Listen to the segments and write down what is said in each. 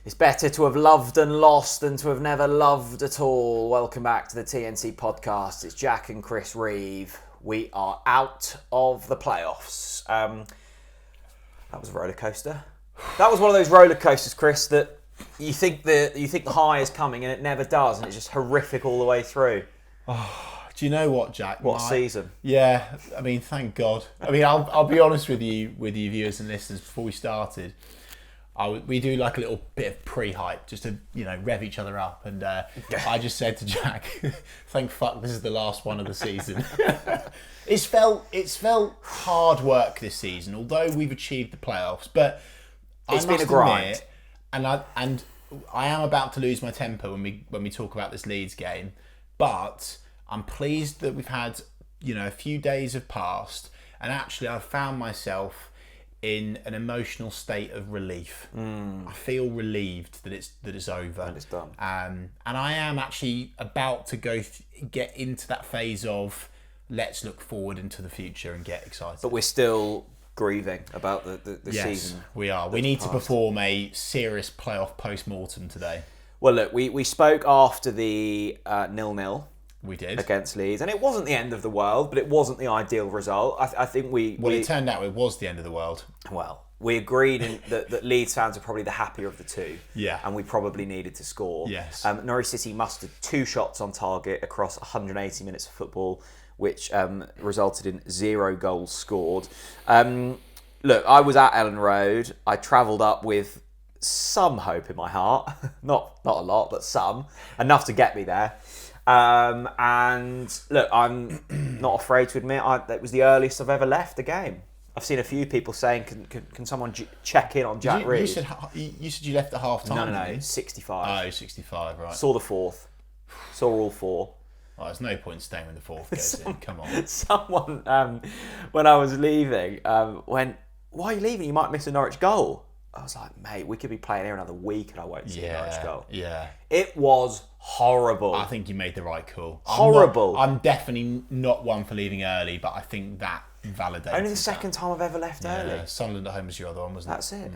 It's better to have loved and lost than to have never loved at all. Welcome back to the TNC podcast. It's Jack and Chris Reeve. We are out of the playoffs. That was a roller coaster. That was one of those roller coasters, Chris, that you think the high is coming and it never does, and it's just horrific all the way through. Oh, do you know what, Jack? What season? Yeah, I mean, thank God. I mean, I'll be honest with you viewers and listeners. Before we started, we do like a little bit of pre-hype just to, rev each other up. And I just said to Jack, thank fuck this is the last one of the season. It's felt hard work this season, although we've achieved the playoffs. But it's been a grind. Admit, and I am about to lose my temper when we talk about this Leeds game. But I'm pleased that we've had, a few days have passed, and actually I've found myself in an emotional state of relief. I feel relieved that it's over and it's done. And I am actually about to get into that phase of let's look forward into the future and get excited. But we're still grieving about the yes, season. We are. We need to perform a serious playoff post-mortem today. Well, look, we spoke after the 0-0. We did. Against Leeds. And it wasn't the end of the world, but it wasn't the ideal result. I think it turned out it was the end of the world. Well, we agreed that Leeds fans are probably the happier of the two. Yeah. And we probably needed to score. Yes. Norwich City mustered 2 shots on target across 180 minutes of football, which resulted in 0 goals scored. Look, I was at Elland Road. I travelled up with some hope in my heart. Not a lot, but some. Enough to get me there. And look, I'm not afraid to admit that was the earliest I've ever left a game. I've seen a few people saying, can someone check in on Jack Reed? You said you left at half time. No, 65. Oh, 65, right. Saw the 4th. Saw all 4. Oh, there's no point staying when the 4th goes in. Come on. Someone, when I was leaving, went, "Why are you leaving? You might miss a Norwich goal." I was like, mate, we could be playing here another week and I won't see a Norwich goal. Yeah. It was horrible. I think you made the right call. Horrible. I'm definitely not one for leaving early, but I think that validates. Only the second time I've ever left early. Sunderland at home was your other one, wasn't it? That's it.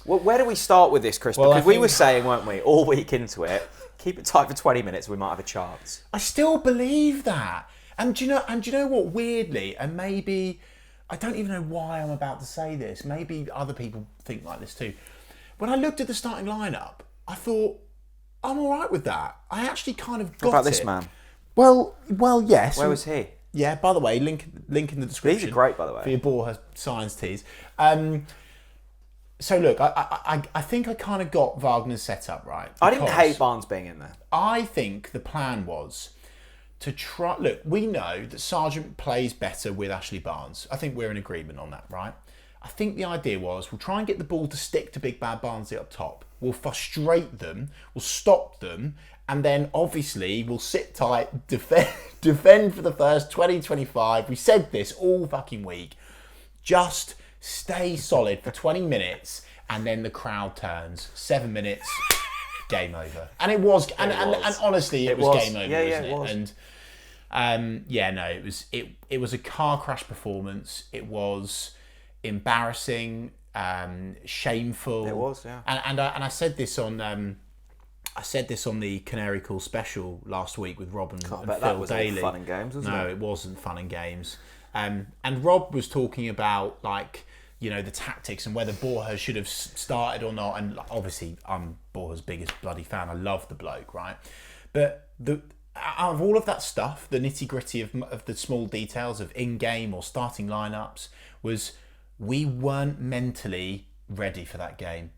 Well, where do we start with this, Chris? Because we were saying, weren't we, all week into it, keep it tight for 20 minutes, we might have a chance. I still believe that. And do you know what? Weirdly, and maybe I don't even know why I'm about to say this. Maybe other people think like this too. When I looked at the starting lineup, I thought, I'm all right with that. I actually kind of got it. What about this man? Well, yes. Where was he? Yeah, by the way, link in the description. These are great, by the way. For your Borja science teas. So look, I think I kind of got Wagner's setup right. I didn't hate Barnes being in there. I think the plan was to try. Look, we know that Sargent plays better with Ashley Barnes. I think we're in agreement on that, right? I think the idea was we'll try and get the ball to stick to Big Bad Barnsley up top. We'll frustrate them, we'll stop them, and then obviously we'll sit tight, defend for the first 20-25. We said this all fucking week. Just stay solid for 20 minutes, and then the crowd turns. 7 minutes, game over. And it was, and honestly, it was game over, wasn't it? Was. And it was a car crash performance. It was embarrassing, shameful. It was, yeah. And I said this on the Canary Call special last week with Rob and Phil that was Daly. Fun and games, wasn't it? No, it wasn't fun and games. And Rob was talking about the tactics and whether Borja should have started or not. And obviously, I'm Borja's biggest bloody fan. I love the bloke, right? But out of all of that stuff, the nitty gritty of the small details of in-game or starting lineups was we weren't mentally ready for that game.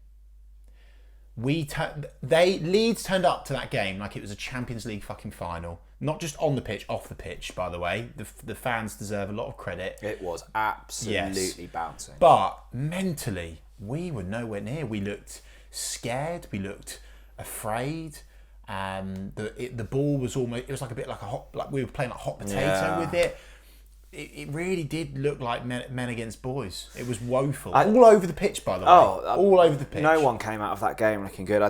Leeds turned up to that game like it was a Champions League fucking final. Not just on the pitch, off the pitch, by the way. The fans deserve a lot of credit. It was absolutely bouncing. But mentally, we were nowhere near. We looked scared. We looked afraid. The ball was almost. It was like a bit like we were playing like hot potato with it. It really did look like men against boys. It was woeful. All over the pitch, by the way. All over the pitch. No one came out of that game looking good.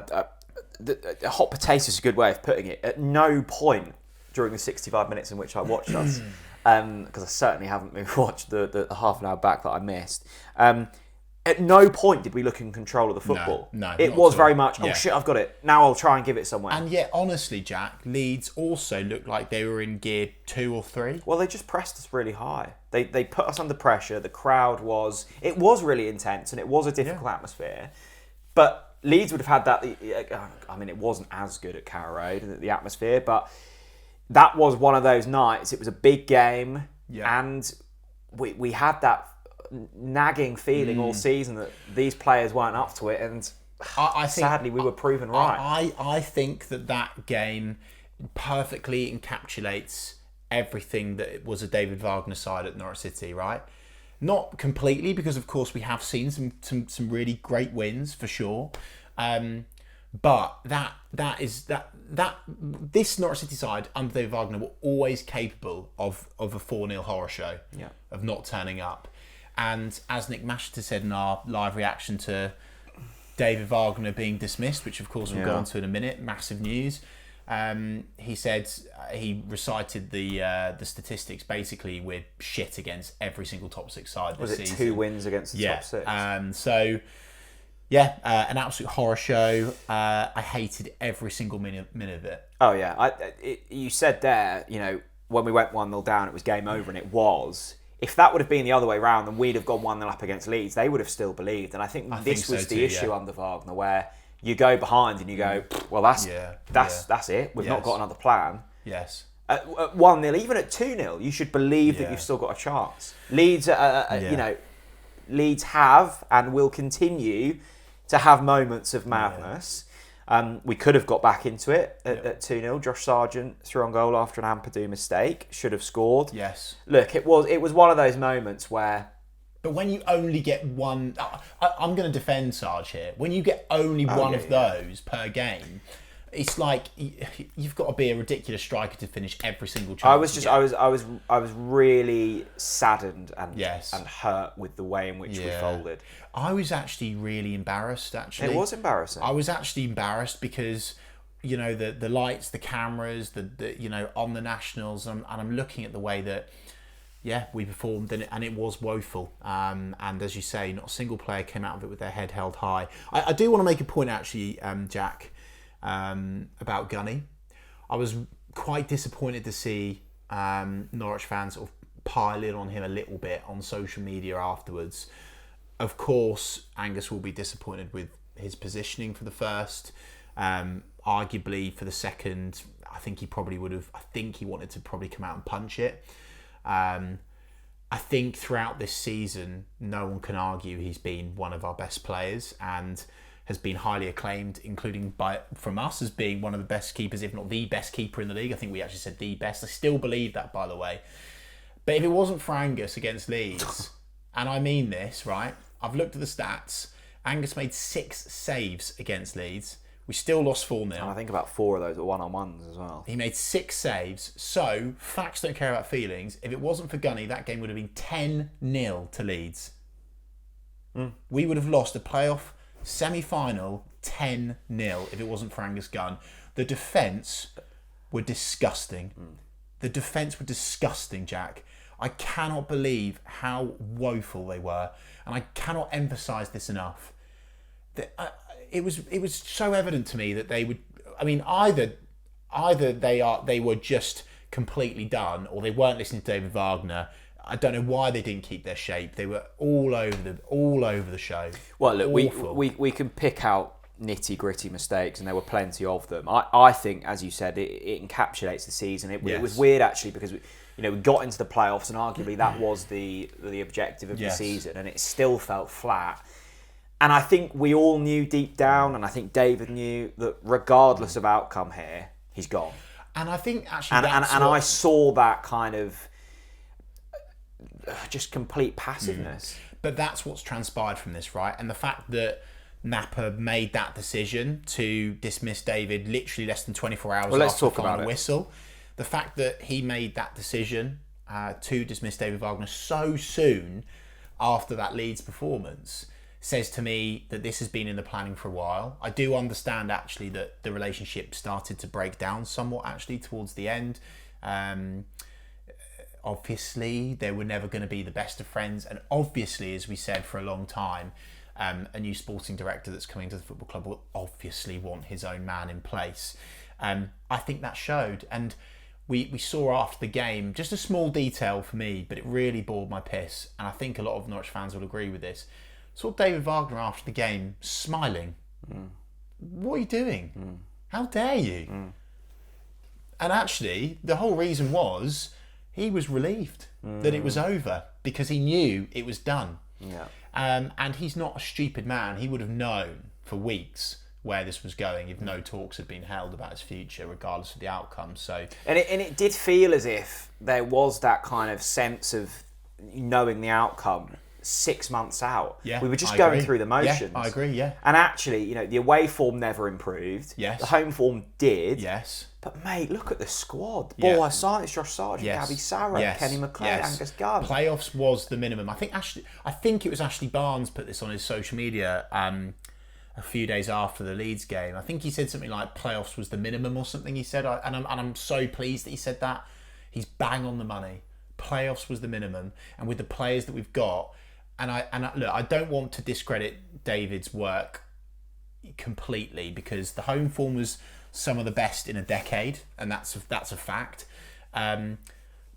The hot potato is a good way of putting it. At no point during the 65 minutes in which I watched us, because I certainly haven't watched the half an hour back that I missed, At no point did we look in control of the football. No, it not was at all. very much, oh shit, I've got it. Now I'll try and give it somewhere. And yet, honestly, Jack, Leeds also looked like they were in gear 2 or 3. Well, they just pressed us really high. They put us under pressure. The crowd was really intense, and it was a difficult atmosphere. But Leeds would have had that. I mean, it wasn't as good at Carrow Road, the atmosphere, but that was one of those nights. It was a big game, and we had that nagging feeling all season that these players weren't up to it, and I think, sadly we were proven right. I think that game perfectly encapsulates everything that was a David Wagner side at Norwich City, right? Not completely, because of course we have seen some really great wins for sure, but this Norwich City side under David Wagner were always capable of a 4-0 horror show, of not turning up. And as Nick Mashter said in our live reaction to David Wagner being dismissed, which of course we'll go on to in a minute, massive news. He said he recited the statistics. Basically, we're shit against every single top 6 side this season. Was it 2 wins against the top 6? An absolute horror show. I hated every single minute of it. Oh yeah, you said there, when we went 1-0 down, it was game over, and it was. If that would have been the other way round, and we'd have gone 1-0 up against Leeds, they would have still believed. And I think this was the issue under Wagner, where you go behind and you go, well, that's it. We've not got another plan. Yes. At 1-0, even at 2-0, you should believe that you've still got a chance. Leeds, Leeds have and will continue to have moments of madness. We could have got back into it at 2-0. Josh Sargent threw on goal after an Ampadu mistake. Should have scored. Yes. Look, it was one of those moments where... But when you only get one... I'm going to defend Sarge here. When you get only one of those per game, it's like you've got to be a ridiculous striker to finish every single chance. I was really saddened and hurt with the way in which we folded. I was actually really embarrassed, actually. It was embarrassing. I was actually embarrassed because, the lights, the cameras, on the Nationals, and I'm looking at the way that, we performed, and it was woeful. And as you say, not a single player came out of it with their head held high. I do want to make a point, actually, Jack, about Gunny. I was quite disappointed to see Norwich fans sort of pile in on him a little bit on social media afterwards. Of course, Angus will be disappointed with his positioning for the first. Arguably for the second, I think he wanted to probably come out and punch it. I think throughout this season, no one can argue he's been one of our best players and has been highly acclaimed, including from us as being one of the best keepers, if not the best keeper in the league. I think we actually said the best. I still believe that, by the way. But if it wasn't for Angus against Leeds, and I mean this, right? I've looked at the stats. Angus made 6 saves against Leeds. We still lost 4-0. And I think about 4 of those were one-on-ones as well. He made 6 saves. So, facts don't care about feelings. If it wasn't for Gunny, that game would have been 10-0 to Leeds. We would have lost a playoff semi-final 10-0 if it wasn't for Angus Gunn. The defence were disgusting. The defence were disgusting, Jack. I cannot believe how woeful they were, and I cannot emphasise this enough. It was so evident to me that they would. I mean, either they were just completely done, or they weren't listening to David Wagner. I don't know why they didn't keep their shape. They were all over the show. Well, look, we can pick out nitty-gritty mistakes, and there were plenty of them. I think, as you said, it encapsulates the season. It was weird, actually, because we got into the playoffs, and arguably that was the objective of the season, and it still felt flat. And I think we all knew deep down, and I think David knew, that regardless of outcome here, he's gone. And I think actually I saw that kind of just complete passiveness. But that's what's transpired from this, right? And the fact that Napa made that decision to dismiss David literally less than 24 hours after the final whistle. The fact that he made that decision to dismiss David Wagner so soon after that Leeds performance says to me that this has been in the planning for a while. I do understand actually that the relationship started to break down somewhat actually towards the end. Obviously, they were never going to be the best of friends, and obviously, as we said for a long time, a new sporting director that's coming to the football club will obviously want his own man in place. I think that showed. And we saw after the game, just a small detail for me, but it really bored my piss. And I think a lot of Norwich fans will agree with this. Saw David Wagner after the game smiling. What are you doing? How dare you? And actually, the whole reason was he was relieved that it was over because he knew it was done. Yeah. And he's not a stupid man. He would have known for weeks where this was going if no talks had been held about his future, regardless of the outcome. So, and it did feel as if there was that kind of sense of knowing the outcome 6 months out. Yeah, we were just going through the motions. Yeah, I agree, yeah. And actually, you know, the away form never improved. Yes. The home form did. Yes. But mate, look at the squad. Yeah. Boy, Sargent, Josh Sargent, Yes. Gabby Sarah, Yes. Kenny McLeod, Yes. Angus Gunn. Playoffs was the minimum. I think it was Ashley Barnes put this on his social media a few days after the Leeds game. I think he said something like playoffs was the minimum or something. He said, and I'm so pleased that he said that. He's bang on the money. Playoffs was the minimum, and with the players that we've got, and look, I don't want to discredit David's work completely because the home form was some of the best in a decade, and that's a fact. But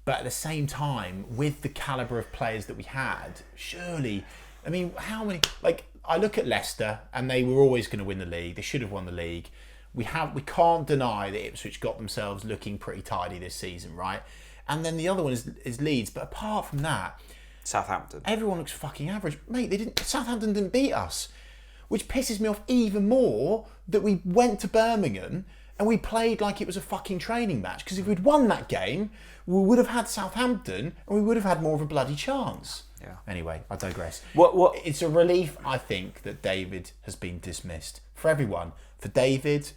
at the same time, with the calibre of players that we had, surely, I mean, how many? Like, I look at Leicester, and they were always going to win the league. They should have won the league. We can't deny that Ipswich got themselves looking pretty tidy this season, right? And then the other one is Leeds. But apart from that, Southampton. everyone looks fucking average, mate. Southampton didn't beat us, which pisses me off even more that we went to Birmingham and we played like it was a fucking training match. Because if we'd won that game, we would have had Southampton and we would have had more of a bloody chance. Yeah. Anyway, I digress. What? It's a relief, I think, that David has been dismissed. For everyone, for David,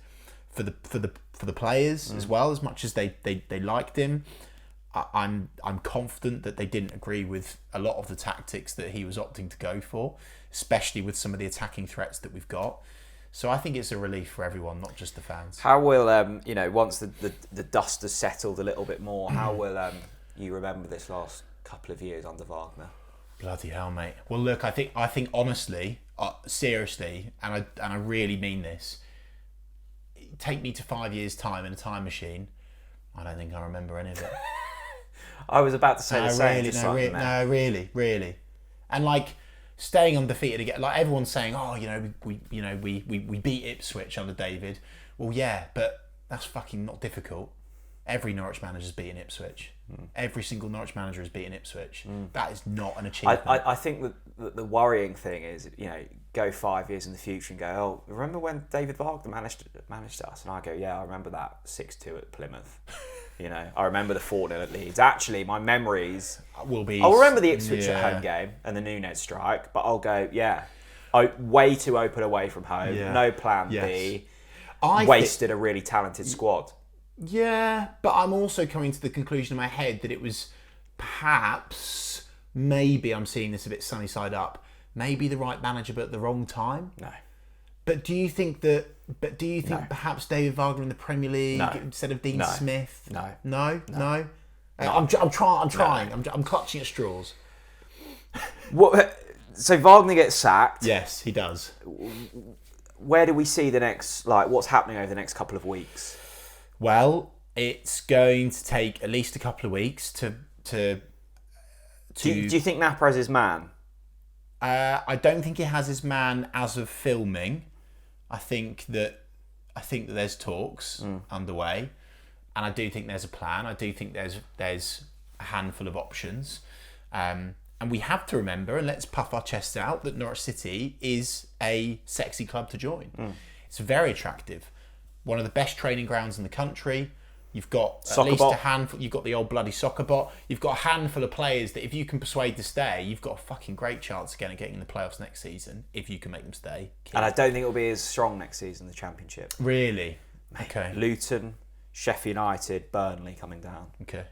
for the players as well. As much as they liked him, I'm confident that they didn't agree with a lot of the tactics that he was opting to go for, especially with some of the attacking threats that we've got. So I think it's a relief for everyone, not just the fans. How will once the dust has settled a little bit more, how will you remember this last couple of years under Wagner? Bloody hell, mate. Well, look, I think honestly, seriously, and I really mean this. Take me to 5 years' time in a time machine. I don't think I remember any of it. I was about to say the same. Really. And like staying undefeated again, like everyone's saying, oh, we beat Ipswich under David. Well, yeah, but that's fucking not difficult. Every Norwich manager's beaten Ipswich. Every single Norwich manager has beaten Ipswich. That is not an achievement. I think that the worrying thing is, go 5 years in the future and go, oh, remember when David Wagner managed us? And I go, yeah, I remember that 6-2 at Plymouth. I remember the 4-0 at Leeds. Actually, my memories will be. I'll remember the Ipswich at home game and the Nunez strike, but I'll go, way too open away from home. Yeah. No plan B. Wasted a really talented squad. Yeah, but I'm also coming to the conclusion in my head that it was perhaps, maybe I'm seeing this a bit sunny side up, maybe the right manager but at the wrong time. No. But do you think perhaps David Wagner in the Premier League instead of Dean Smith? No. No. I'm trying. I'm clutching at straws. What? So Wagner gets sacked. Yes, he does. Where do we see the next? What's happening over the next couple of weeks? Well, it's going to take at least a couple of weeks to. Do you think Napper has his man? I don't think he has his man as of filming. I think that there's talks underway, and I do think there's a plan. I do think there's a handful of options, and we have to remember, and let's puff our chests out, that Norwich City is a sexy club to join. It's very attractive. One of the best training grounds in the country. You've got at least a handful. You've got the old bloody soccer bot. You've got a handful of players that, if you can persuade to stay, you've got a fucking great chance again of getting in the playoffs next season. If you can make them stay. And I don't think it'll be as strong next season, the Championship. Really? Okay. Luton, Sheffield United, Burnley coming down. Okay.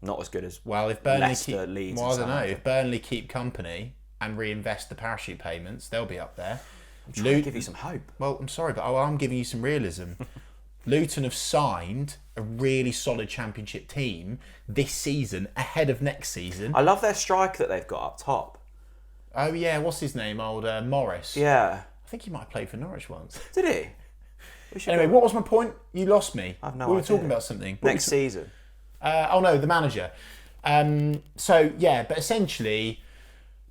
Not as good as if Burnley Leicester, Leeds. Well, I don't know. If Burnley keep company and reinvest the parachute payments, they'll be up there. I'm trying to give you some hope. Well, I'm sorry, but I'm giving you some realism. Luton have signed a really solid Championship team this season ahead of next season. I love their striker that they've got up top. Oh yeah, what's his name? Old Morris. Yeah. I think he might have played for Norwich once. Did he? Anyway, what was my point? You lost me. I've no We were idea. talking about something. Next season. Oh no, the manager. So yeah, but essentially,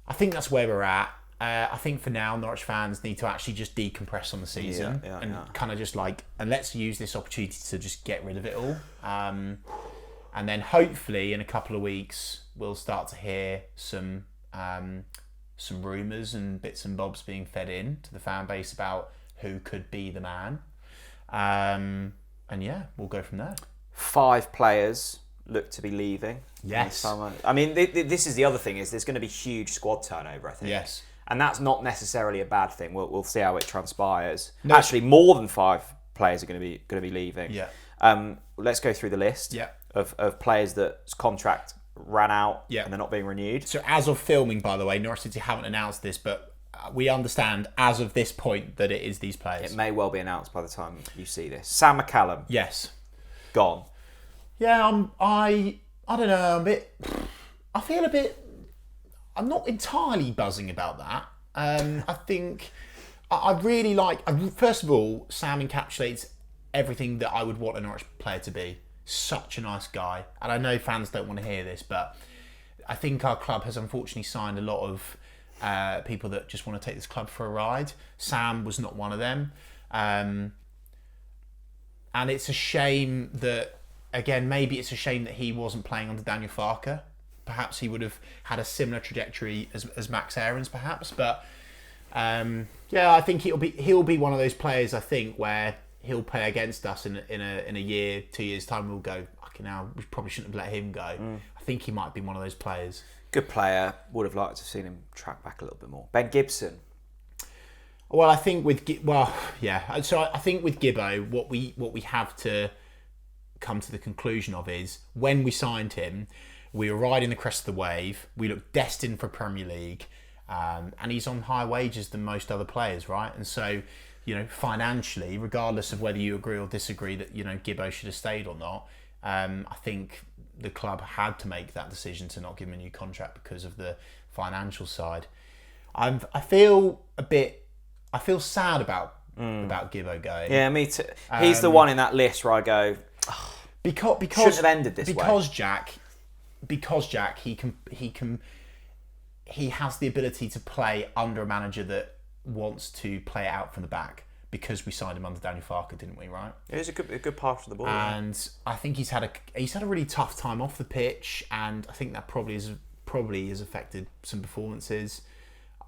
I think that's where we're at. I think for now, Norwich fans need to actually just decompress on the season and kind of just and let's use this opportunity to just get rid of it all. And then hopefully in a couple of weeks, we'll start to hear some rumours and bits and bobs being fed in to the fan base about who could be the man. And yeah, we'll go from there. 5 players look to be leaving. Yes. I mean, this is the other thing, is there's going to be huge squad turnover, I think. Yes. And that's not necessarily a bad thing. We'll see how it transpires. No. Actually, more than 5 players are going to be leaving. Yeah. Let's go through the list. Yeah. Of players that's contract ran out. Yeah. And they're not being renewed. So as of filming, by the way, Norwich City haven't announced this, but we understand as of this point that it is these players. It may well be announced by the time you see this. Sam McCallum. Yes. Gone. Yeah. I don't know. I feel a bit. I'm not entirely buzzing about that. I think I really like. First of all, Sam encapsulates everything that I would want a Norwich player to be. Such a nice guy, and I know fans don't want to hear this, but I think our club has unfortunately signed a lot of people that just want to take this club for a ride. Sam was not one of them, and it's a shame that, again, maybe it's a shame that he wasn't playing under Daniel Farke. Perhaps he would have had a similar trajectory as Max Aarons, perhaps. But yeah, I think he'll be one of those players, I think, where he'll play against us in a year, 2 years time. We'll go, okay, now we probably shouldn't have let him go. I think he might be one of those players. Good player. Would have liked to have seen him track back a little bit more. Ben Gibson. Well, I think yeah. So I think with Gibbo, what we have to come to the conclusion of is, when we signed him, we were riding the crest of the wave. We looked destined for Premier League, and he's on higher wages than most other players, right? And so, financially, regardless of whether you agree or disagree that Gibbo should have stayed or not, I think the club had to make that decision to not give him a new contract because of the financial side. I feel sad about Gibbo going. Yeah, me too. He's the one in that list where I go, because shouldn't have ended this way. Because Jack, he has the ability to play under a manager that wants to play it out from the back, because we signed him under Daniel Farke, didn't we? Right? It was a good pass to the ball. And I think he's had a really tough time off the pitch, and I think that probably has affected some performances.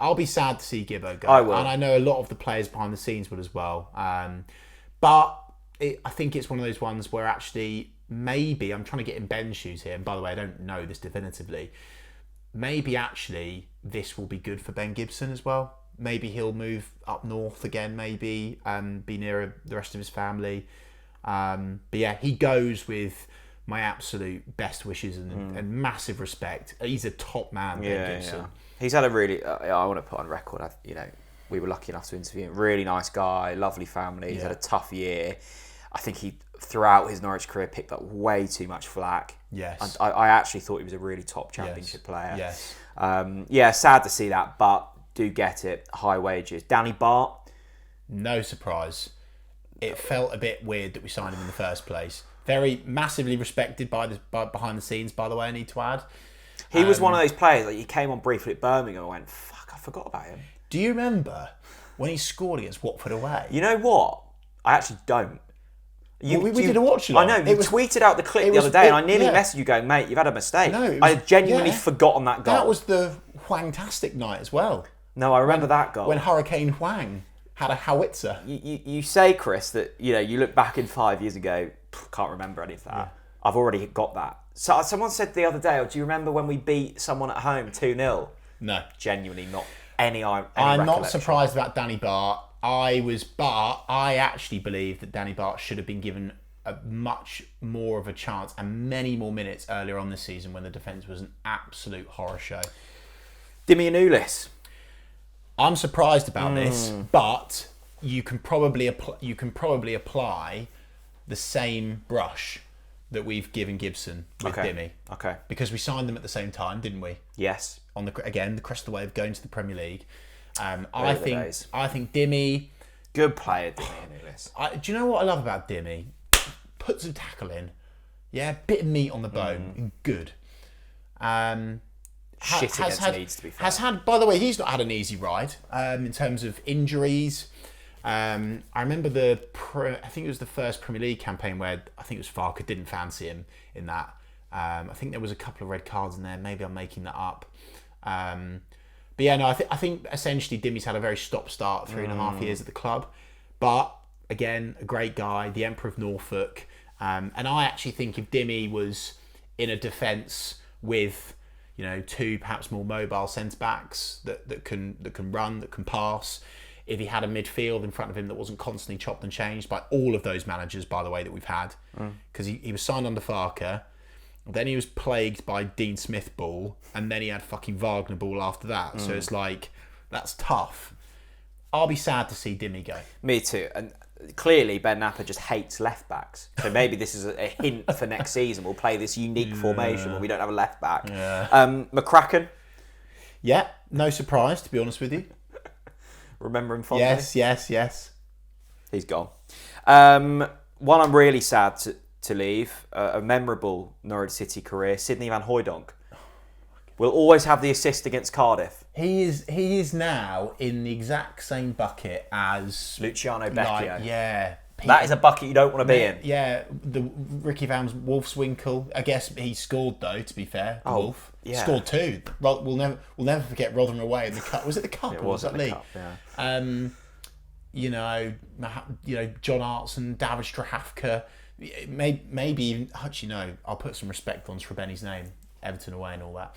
I'll be sad to see Gibbo go. I will. And I know a lot of the players behind the scenes would as well. But I think it's one of those ones where actually, maybe, I'm trying to get in Ben's shoes here, and by the way, I don't know this definitively, maybe actually this will be good for Ben Gibson as well. Maybe he'll move up north again, maybe, and be nearer the rest of his family. But yeah, he goes with my absolute best wishes and massive respect. He's a top man, Ben Gibson. Yeah. He's had a really, I want to put on record, we were lucky enough to interview him. Really nice guy, lovely family. He's had a tough year. I think he, throughout his Norwich career, picked up way too much flack. Yes. And I actually thought he was a really top championship player. Yes. Yeah, sad to see that, but do get it. High wages. Danny Bart. No surprise. It felt a bit weird that we signed him in the first place. Very massively respected by behind the scenes, by the way, I need to add. He was one of those players, he came on briefly at Birmingham and went, fuck, I forgot about him. Do you remember when he scored against Watford away? You know what? I actually don't. We did a watch along. I know, you tweeted out the clip the other day and I nearly messaged you going, mate, you've had a mistake. No, I had genuinely forgotten that goal. That was the Huang-tastic night as well. No, I remember that goal. When Hurricane Huang had a howitzer. You say, Chris, that you look back in 5 years ago, can't remember any of that. Yeah. I've already got that. So someone said the other day, do you remember when we beat someone at home 2-0? No. Genuinely not any I'm not surprised about Danny Bart. I actually believe that Danny Bart should have been given a much more of a chance and many more minutes earlier on this season when the defence was an absolute horror show. Dimi Anulis. I'm surprised about this, but you can probably apply the same brush that we've given Gibson with Dimmy. Okay. Because we signed them at the same time, didn't we? Yes. On the crest of the wave going to the Premier League. I think Dimmy. Good player, Dimmy. Do you know what I love about Dimmy? Puts a tackle in. Yeah, bit of meat on the bone. Good. Shit against Leeds, to be fair. By the way, he's not had an easy ride in terms of injuries. I remember I think it was the first Premier League campaign where I think it was Farker didn't fancy him in that. I think there was a couple of red cards in there. Maybe I'm making that up. But yeah, no, I think essentially Dimmy's had a very stop-start 3.5 years at the club. But again, a great guy, the Emperor of Norfolk. And I actually think if Dimmy was in a defence with, two perhaps more mobile centre-backs that can run, that can pass, if he had a midfield in front of him that wasn't constantly chopped and changed by all of those managers, by the way, that we've had, because he was signed under Farker, then he was plagued by Dean Smith ball, and then he had fucking Wagner ball after that. So it's like, that's tough. I'll be sad to see Dimmy go. Me too. And clearly Ben Napper just hates left backs. So maybe this is a hint for next season. We'll play this unique formation where we don't have a left back. Yeah. McCracken. Yeah, no surprise, to be honest with you. Remember him fondly? Yes. He's gone. One I'm really sad to leave, a memorable Norwich City career, Sidney van Hooijdonk. Will always have the assist against Cardiff. He is now in the exact same bucket as Luciano Becchio. Yeah. That is a bucket you don't want to be in. Yeah, the Ricky Van's Wolfswinkel. I guess he scored though. To be fair, Wolf scored 2. We'll never forget Rotherham away in the cup. Was it the cup or was it league? Cup, yeah. John Artson, David Strahafka. Maybe even I'll put some respect on Srebeni's name. Everton away and all that.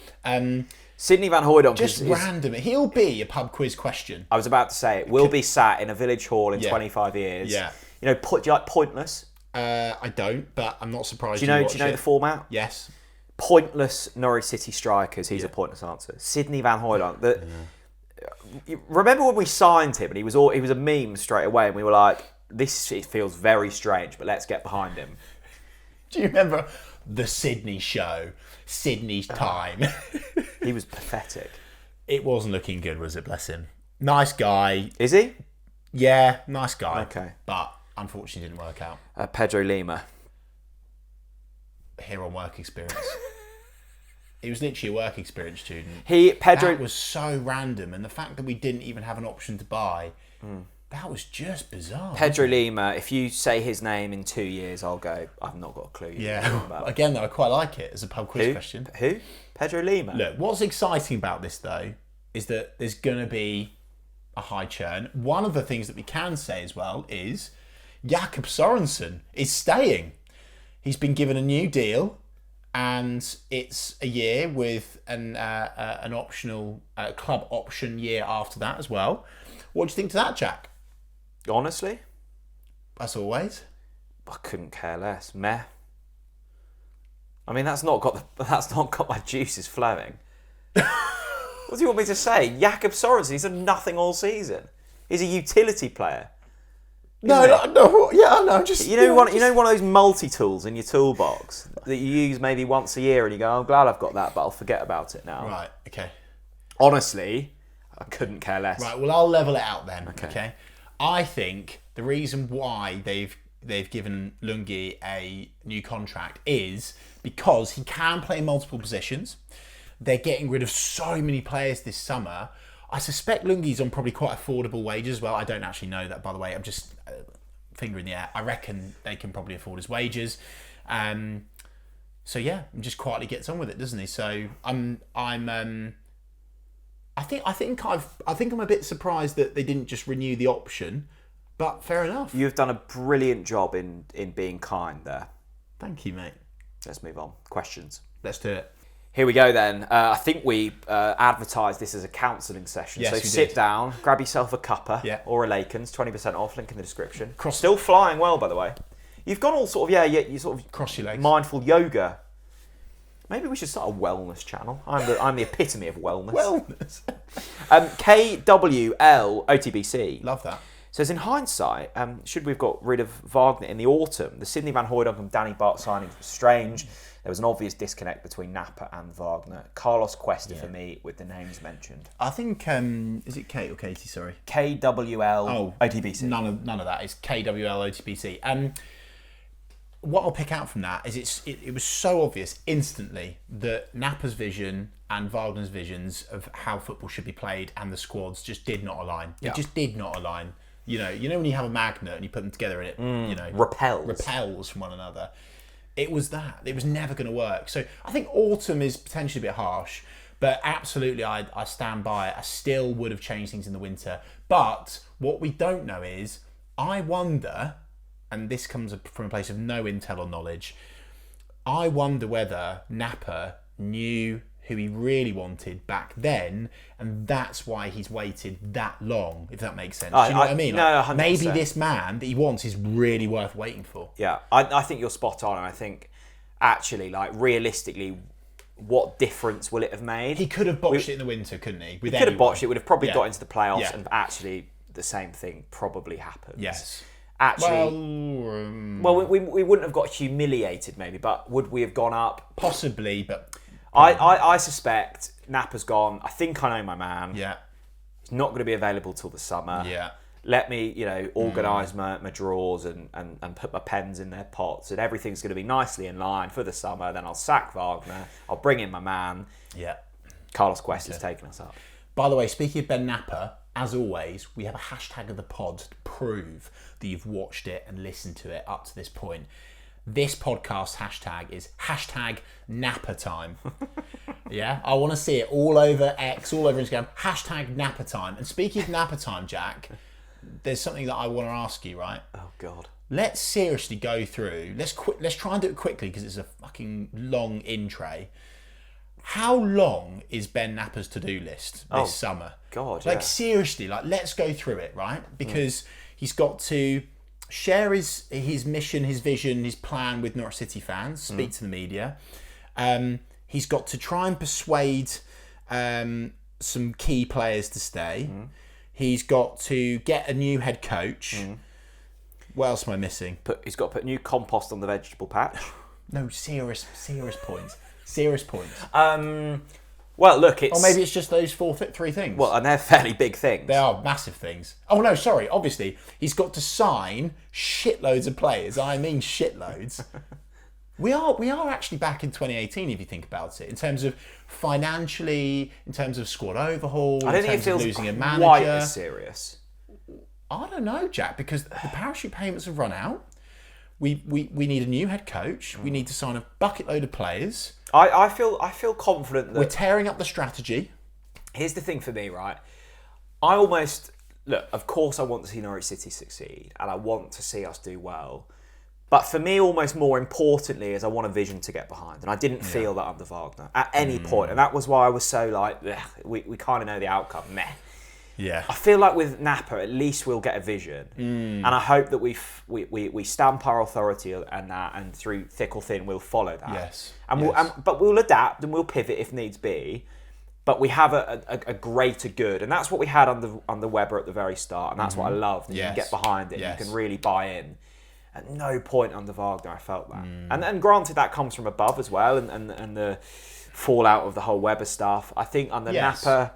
Sidney van Hooijdonk just random. He'll be a pub quiz question. I was about to say it will be sat in a village hall in 25 years. Yeah. Do you like Pointless? I don't, but I'm not surprised. Do you know the format? Yes. Pointless Norwich City strikers. He's a pointless answer. Sidney van Hooijdonk. Remember when we signed him and he was a meme straight away, and we were like, it feels very strange, but let's get behind him. Do you remember the Sydney show? Sydney's time. He was pathetic. It wasn't looking good, was it? Bless him. Nice guy. Is he? Yeah, nice guy. Okay. But unfortunately didn't work out. Pedro Lima. Here on work experience. He was literally a work experience student. That was so random, and the fact that we didn't even have an option to buy, that was just bizarre. Pedro Lima, if you say his name in 2 years, I'll go, I've not got a clue. Again, though, I quite like it as a pub quiz question. Who? Pedro Lima. Look, what's exciting about this, though, is that there's going to be a high churn. One of the things that we can say as well is Jakob Sorensen is staying. He's been given a new deal, and it's a year with an optional club option year after that as well. What do you think to that, Jack? Honestly, as always, I couldn't care less. Meh. I mean, that's not got my juices flowing. What do you want me to say? Jakob Sorensen, he's done nothing all season. He's a utility player. No. Just one of those multi-tools in your toolbox that you use maybe once a year, and you go, "I'm glad I've got that, but I'll forget about it now." Right. Okay. Honestly, I couldn't care less. Right. Well, I'll level it out then. Okay. I think the reason why they've given Lungi a new contract is because he can play multiple positions. They're getting rid of so many players this summer. I suspect Lungi's on probably quite affordable wages as well. I don't actually know that, by the way. I'm just finger in the air. I reckon they can probably afford his wages. So yeah, just quietly gets on with it, doesn't he? So I think I'm a bit surprised that they didn't just renew the option, but fair enough. You've done a brilliant job in being kind there. Thank you, mate. Let's move on. Questions. Let's do it. Here we go then. I think we advertised this as a counselling session. Yes, so sit down, grab yourself a cuppa or a Lakens, 20% off, link in the description. Still flying well, by the way. You've gone all sort of, you sort of cross your legs. Mindful yoga. Maybe we should start a wellness channel. I'm the epitome of wellness. Wellness. KWL OTBC. Love that. So as in hindsight, should we have got rid of Wagner in the autumn? The Sidney Van Hooijdonk and Danny Bart signings were strange. There was an obvious disconnect between Napa and Wagner. Carlos Cuesta for me with the names mentioned. I think, is it Kate or Katie, sorry? KWL OTBC. None of that. It's KWL OTBC. What I'll pick out from that is it was so obvious instantly that Napa's vision and Wagner's visions of how football should be played and the squads just did not align. It just did not align. You know when you have a magnet and you put them together and it repels from one another. It was that. It was never going to work. So I think autumn is potentially a bit harsh, but absolutely I stand by it. I still would have changed things in the winter. But what we don't know is, I wonder, and this comes from a place of no intel or knowledge, I wonder whether Napa knew who he really wanted back then, and that's why he's waited that long, if that makes sense. Do you know what I mean? No, 100%. Maybe this man that he wants is really worth waiting for. Yeah, I think you're spot on, and I think actually, like, realistically, what difference will it have made? He could have botched it in the winter, couldn't he? He could have botched it, would have probably got into the playoffs, and actually the same thing probably happens. Yes. Actually, well, we wouldn't have got humiliated maybe, but would we have gone up? Possibly, but... I suspect Napa's gone. I think I know my man. Yeah. He's not going to be available till the summer. Yeah. Let me, organise my drawers and put my pens in their pots, and everything's going to be nicely in line for the summer. Then I'll sack Wagner. I'll bring in my man. Yeah. Carlos Cuesta's taken us up. By the way, speaking of Ben Napa, as always, we have a hashtag of the pod to prove that you've watched it and listened to it up to this point. This podcast hashtag is hashtag Napa time. Yeah, I want to see it all over X, all over Instagram. Hashtag Napa time. And speaking of Napa time, Jack, there's something that I want to ask you, right? Oh God. Let's seriously go through. Let's try and do it quickly because it's a fucking long in tray. How long is Ben Napa's to-do list this summer? God, like seriously, like let's go through it, right? Because he's got to share his mission, his vision, his plan with Norwich City fans, speak to the media. He's got to try and persuade some key players to stay. He's got to get a new head coach. What else am I missing? He's got to put new compost on the vegetable patch. No, serious points. Serious points. Well, look, it's... Or maybe it's just those three things. Well, and they're fairly big things. They are massive things. Oh, no, sorry. Obviously, he's got to sign shitloads of players. I mean shitloads. We are actually back in 2018, if you think about it, in terms of financially, in terms of squad overhaul, I don't in think it terms of feels losing a manager. quite as serious. I don't know, Jack, because the parachute payments have run out. We need a new head coach. We need to sign a bucket load of players. I feel confident that... We're tearing up the strategy. Here's the thing for me, right? I almost... Look, of course I want to see Norwich City succeed, and I want to see us do well. But for me, almost more importantly, is I want a vision to get behind. And I didn't feel that under Wagner at any point. And that was why I was so like, we kind of know the outcome, meh. Yeah. I feel like with Napa, at least we'll get a vision, and I hope that we stamp our authority and that, and through thick or thin, we'll follow that. Yes. But we'll adapt and we'll pivot if needs be. But we have a greater good, and that's what we had under Weber at the very start, and that's what I loved. And you can get behind it, and you can really buy in. At no point under Wagner I felt that, and granted that comes from above as well, and the fallout of the whole Weber stuff. I think under Napa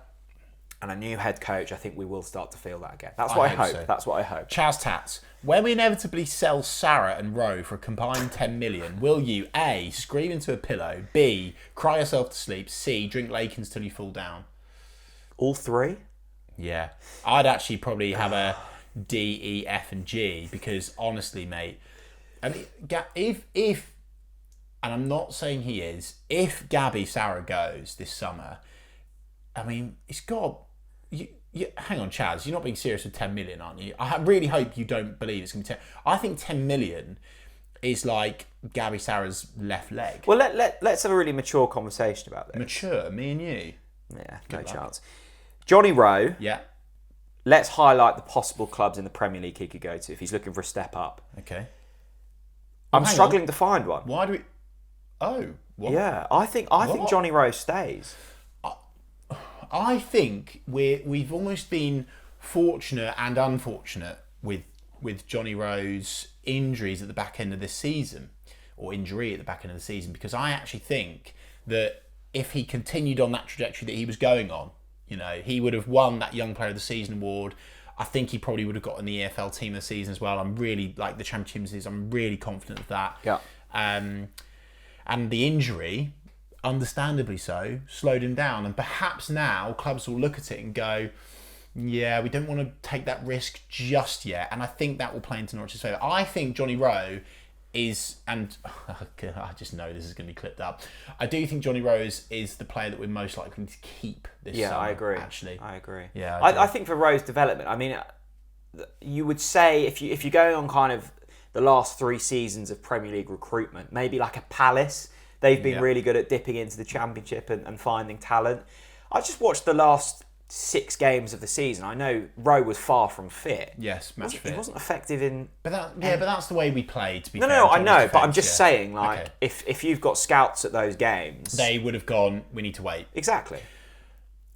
and a new head coach, I think we will start to feel that again. That's what I hope. So. That's what I hope. Chaz Tats, when we inevitably sell Sarah and Rowe for a combined 10 million, will you A, scream into a pillow, B, cry yourself to sleep, C, drink Lakens till you fall down? All three? Yeah. I'd actually probably have a D, E, F and G, because honestly, mate, I mean, if and I'm not saying he is, if Gabby Sarah goes this summer, I mean, it's got... hang on, Chaz, you're not being serious with 10 million, aren't you? I really hope you don't believe it's going to be 10. I think 10 million is like Gabby Sarah's left leg. Well, let's have a really mature conversation about this. Mature? Me and you? Yeah, no chance. Johnny Rowe. Yeah. Let's highlight the possible clubs in the Premier League he could go to if he's looking for a step up. Okay. I'm struggling to find one. Why do we... Oh. What? Yeah, I think Johnny Rowe stays. I think we've almost been fortunate and unfortunate with Johnny Rowe's injuries at the back end of this season, or injury at the back end of the season, because I actually think that if he continued on that trajectory that he was going on, he would have won that Young Player of the Season award. I think he probably would have gotten the EFL Team of the Season as well. I'm really, like the Championships, I'm really confident of that. Yeah. And the injury, understandably so, slowed him down. And perhaps now clubs will look at it and go, yeah, we don't want to take that risk just yet. And I think that will play into Norwich's favour. I think Johnny Rowe is, and I just know this is going to be clipped up, I do think Johnny Rowe is the player that we're most likely to keep this summer. I agree. Actually, I agree. Yeah, I think for Rowe's development, I mean, you would say if you're going on kind of the last 3 seasons of Premier League recruitment, maybe like a Palace, they've been really good at dipping into the Championship and finding talent. I just watched the last 6 games of the season. I know Rowe was far from fit. Yes, match fit. He wasn't effective in. But that's the way we played. To be fair, I know, but I'm just saying, like, if you've got scouts at those games, they would have gone, we need to wait. Exactly.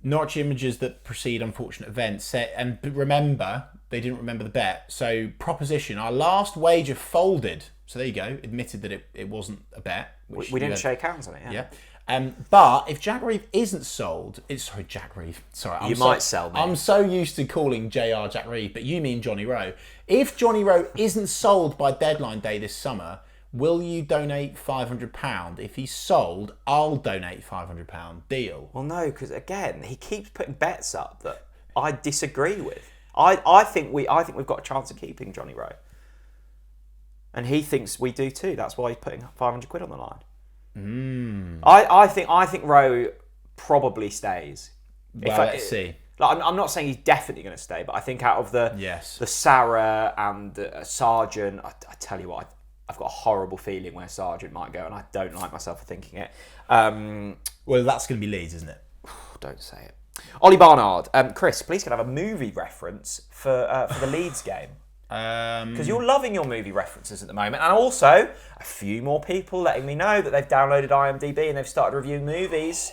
Norwich images that precede unfortunate events, and remember, they didn't remember the bet. So proposition, our last wager folded. So there you go. Admitted that it wasn't a bet. We didn't shake hands on it. Yeah. But if Jack Reeve isn't sold, Jack Reeve. Sorry, you might sell me. I'm so used to calling JR Jack Reeve, but you mean Johnny Rowe. If Johnny Rowe isn't sold by deadline day this summer, will you donate £500? If he's sold, I'll donate £500. Deal. Well, no, because again, he keeps putting bets up that I disagree with. I think we've got a chance of keeping Johnny Rowe, and he thinks we do too. That's why he's putting £500 on the line. I think Rowe probably stays. Well, let's see. Like, I'm not saying he's definitely going to stay, but I think out of the Sarah and Sargent, I tell you what, I've got a horrible feeling where Sargent might go, and I don't like myself for thinking it. Well, that's going to be Leeds, isn't it? Don't say it. Ollie Barnard, Chris, please can I have a movie reference for the Leeds game? Because you're loving your movie references at the moment, and also a few more people letting me know that they've downloaded IMDb and they've started reviewing movies.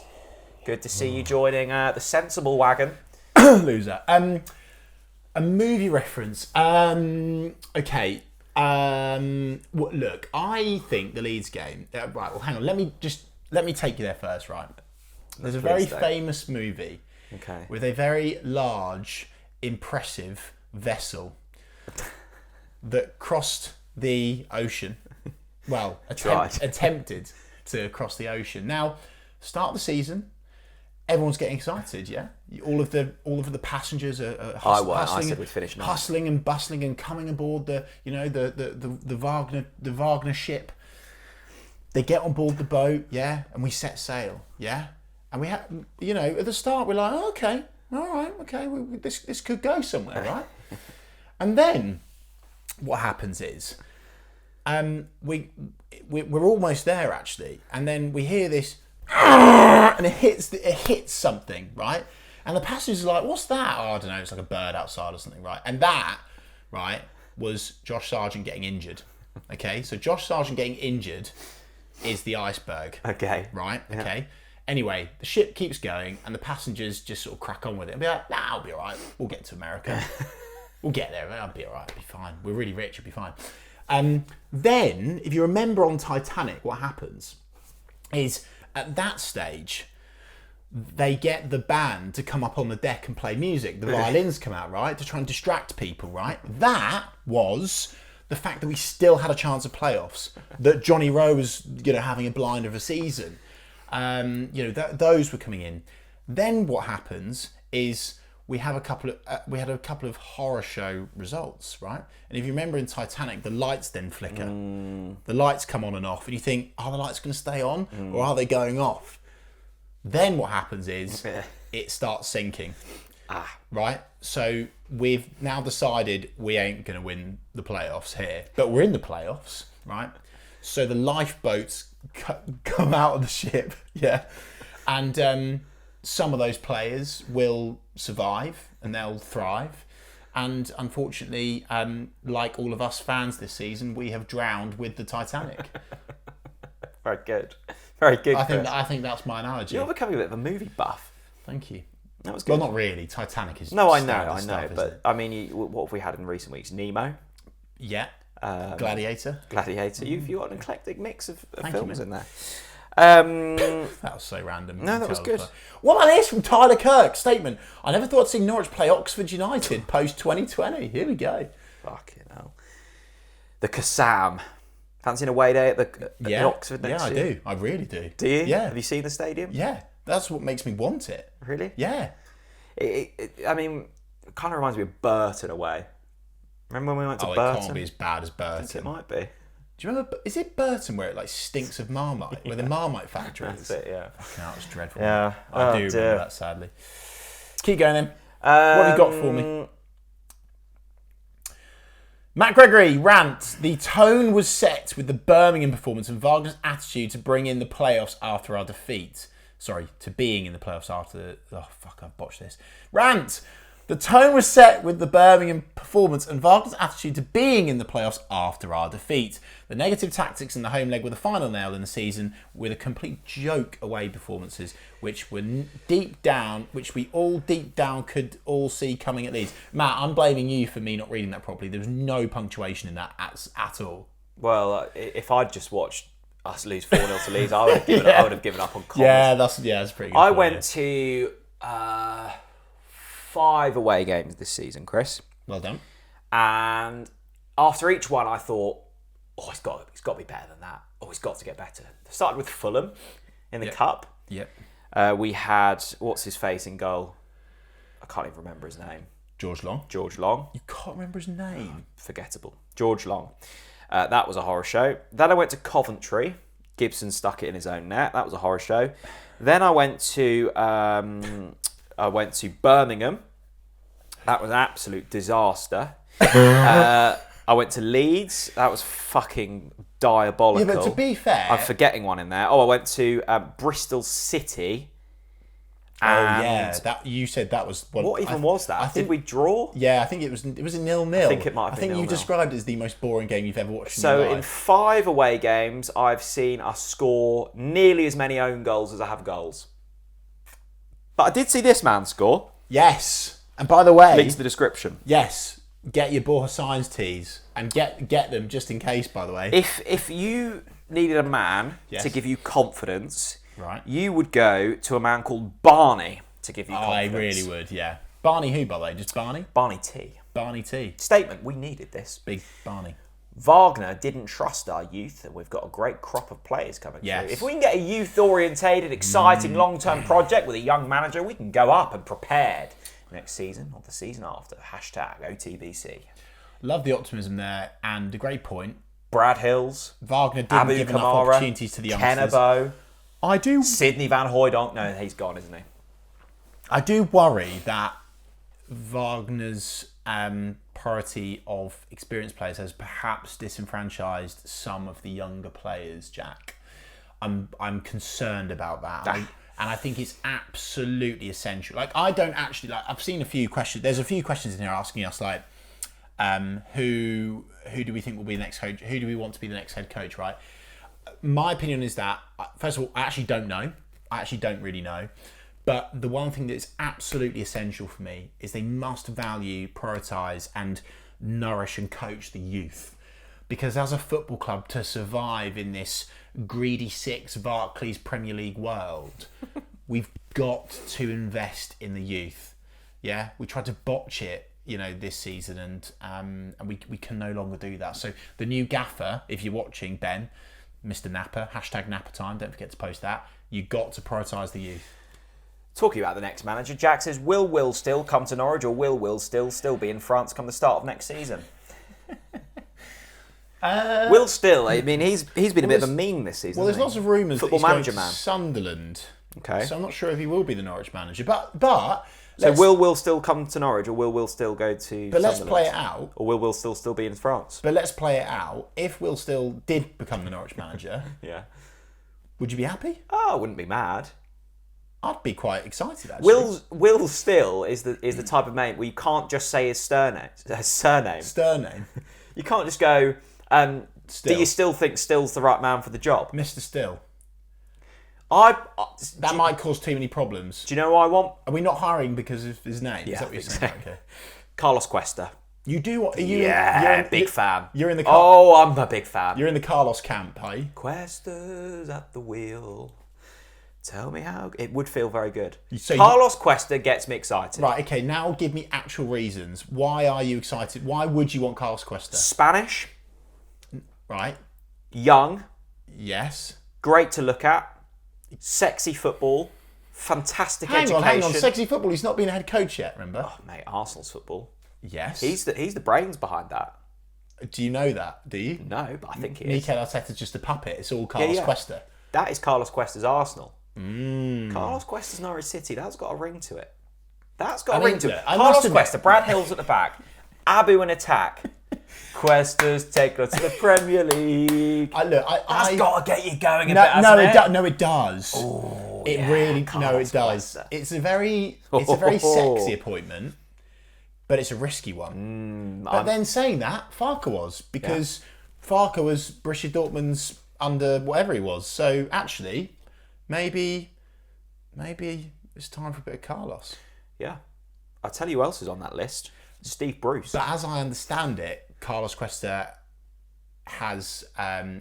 Good to see you joining the sensible wagon. Loser. A movie reference. Okay. Look, I think the Leeds game. Right. Well, hang on. Let me take you there first. Right. There's a very famous movie. Okay. With a very large, impressive vessel that crossed the ocean. Well, attempted to cross the ocean. Now, start of the season, everyone's getting excited. Yeah, all of the passengers are hustling and bustling and coming aboard the Wagner ship. They get on board the boat, yeah, and we set sail, yeah, and we have, at the start we're like, oh, okay, all right, okay, this could go somewhere, right? And then what happens is, we're almost there actually, and then we hear this, and it hits something, right? And the passengers are like, what's that? Oh, I don't know, it's like a bird outside or something, right? And that, right, was Josh Sargent getting injured. Okay, so Josh Sargent getting injured is the iceberg. Okay. Right? Yeah. Okay. Anyway, the ship keeps going and the passengers just sort of crack on with it and be like, nah, I'll be all right. We'll get to America. We'll get there. I'll be all right. It'll be fine. We're really rich. It'll be fine. Then, if you remember on Titanic, what happens is at that stage, they get the band to come up on the deck and play music. The violins come out, right, to try and distract people, right? That was the fact that we still had a chance of playoffs, that Johnny Rowe was, having a blinder of a season. Those were coming in. Then what happens is we had a couple of horror show results, right? And if you remember in Titanic, the lights then flicker. The lights come on and off, and you think, are the lights going to stay on, or are they going off? Then what happens is it starts sinking. Right? So we've now decided we ain't going to win the playoffs here, but we're in the playoffs, right? So the lifeboats come out of the ship, yeah, and some of those players will survive and they'll thrive. And unfortunately, like all of us fans this season, we have drowned with the Titanic. Very good. Very good. I think that's my analogy. You're becoming a bit of a movie buff. Thank you. That was good. Well, not really. Titanic is No, I standard know. stuff, isn't But it? I mean, what have we had in recent weeks? Nemo, Yeah. Gladiator. Gladiator. You've got an eclectic mix of films in there. That was so random. No, that was good. What about this from Tyler Kirk? Statement. I never thought I'd see Norwich play Oxford United post 2020. Here we go. Fucking hell. The Kassam. Fancy an away day at Oxford next year? Yeah, I do. I really do. Do you? Yeah. Have you seen the stadium? Yeah. That's what makes me want it. Really? Yeah. I mean, it kind of reminds me of Burton away. Remember when we went to Burton? It can't be as bad as Burton. It might be. Do you remember? Is it Burton where it like stinks of Marmite, where the Marmite factory is? That's it. Yeah. Fucking hell, it was dreadful. Yeah. I do remember that. Sadly. Keep going then. What have you got for me? Matt Gregory rant. The tone was set with the Birmingham performance and Wagner's attitude to bring in the playoffs after our defeat. Sorry, to being in the playoffs after... Oh, fuck, I've botched this. Rant. The tone was set with the Birmingham performance and Wagner's attitude to being in the playoffs after our defeat. The negative tactics in the home leg were the final nail in the season with a complete joke away performances, which were deep down, which we all deep down could all see coming at Leeds. Matt, I'm blaming you for me not reading that properly. There was no punctuation in that at all. Well, if I'd just watched us lose 4-0 to Leeds, I would have given up on comms. Yeah, that's pretty good. I went to 5 away games this season, Chris. Well done. And after each one, I thought, oh, it's got to be better than that. Oh, it's got to get better. Started with Fulham in the Cup. Yep. We had, what's his face in goal? I can't even remember his name. George Long. You can't remember his name. Forgettable. George Long. That was a horror show. Then I went to Coventry. Gibson stuck it in his own net. That was a horror show. Then I went to Birmingham. That was an absolute disaster. I went to Leeds. That was fucking diabolical. Yeah, but to be fair... I'm forgetting one in there. Oh, I went to Bristol City. You said that was one. What even was that? Did we draw? Yeah, I think it was a 0-0. I think it might have been 0-0. I think you described it as the most boring game you've ever watched in So your life. in 5 away games, I've seen us score nearly as many own goals as I have goals. But I did see this man score. Yes. And by the way... Links to the description. Yes. Get your Borja Signs tees. And get them just in case, by the way. If you needed a man to give you confidence... Right. You would go to a man called Barney to give you confidence. I really would, yeah. Barney who, by the way? Just Barney? Barney T. Barney T. Statement, we needed this. Big Barney. Wagner didn't trust our youth, and we've got a great crop of players coming through. If we can get a youth-orientated, exciting, long-term project with a young manager, we can go up and prepared next season or the season after. #OTBC. Love the optimism there, and a great point. Brad Hills. Wagner didn't give enough opportunities to the youngsters. Kennebo. I do. Sidney Van Hooijdonk. No, he's gone, isn't he? I do worry that Wagner's priority of experienced players has perhaps disenfranchised some of the younger players, Jack. I'm concerned about that. And I think it's absolutely essential. Like, I don't actually... I've seen a few questions. There's a few questions in here asking us, like, who do we think will be the next coach? Who do we want to be the next head coach, right? My opinion is that, first of all, I actually don't know. I actually don't really know. But the one thing that's absolutely essential for me is they must value, prioritise and nourish and coach the youth. Because as a football club, to survive in this greedy 6 Barclays Premier League world, we've got to invest in the youth. Yeah? We tried to botch it, this season, and we can no longer do that. So the new gaffer, if you're watching, Ben... Mr. Napper, #Napper time, don't forget to post that. You've got to prioritise the youth. Talking about the next manager, Jack says, will still come to Norwich or will still be in France come the start of next season? Will still, I mean, he's been a bit of a meme this season. Well, there's lots of rumours that he's manager going to Sunderland. Okay. So I'm not sure if he will be the Norwich manager. But so will still come to Norwich or will still go to Sunderland? But let's play it out. Or will still be in France? But let's play it out. If Will Still did become the Norwich manager, yeah, would you be happy? Oh, I wouldn't be mad. I'd be quite excited, actually. Will Still is the type of name where you can't just say his surname. Surname. You can't just go, do you still think Still's the right man for the job? Mr. Still. That might cause too many problems. Do you know what I want? Are we not hiring because of his name? Yeah, Is that what you're I saying? think so. Okay. Carlos Cuesta. You do what? Big fan. You're in the. I'm a big fan. You're in the Carlos camp, are you? Cuesta's at the wheel. Tell me how it would feel very good. So Carlos Cuesta gets me excited. Right. Okay. Now give me actual reasons. Why are you excited? Why would you want Carlos Cuesta? Spanish, Right. young, Yes. great to look at, sexy football, fantastic education. Hang on. Sexy football. He's not been a head coach yet. Remember? Oh, mate, Arsenal's football. Yes. He's the brains behind that. Do you know that? Do you? No, but I think he is. Mikel Arteta's just a puppet. It's all Carlos yeah. Cuesta. That is Carlos Cuesta's Arsenal. Carlos Cuesta's Norwich City. That's got a ring to it. That's got a ring to it. Carlos Cuesta, Brad Hill's at the back, Abu in attack. Cuesta's take us to the Premier League. That's got to get you going a bit, hasn't it? No, it does. Oh, it yeah, really, Carlos it does. Cuesta. It's a very sexy appointment, but it's a risky one. But then saying that, Farke was, because Farke was Borussia Dortmund's under whatever he was. So actually, maybe it's time for a bit of Carlos. Yeah. I'll tell you who else is on that list. Steve Bruce. But as I understand it, Carlos Cuesta has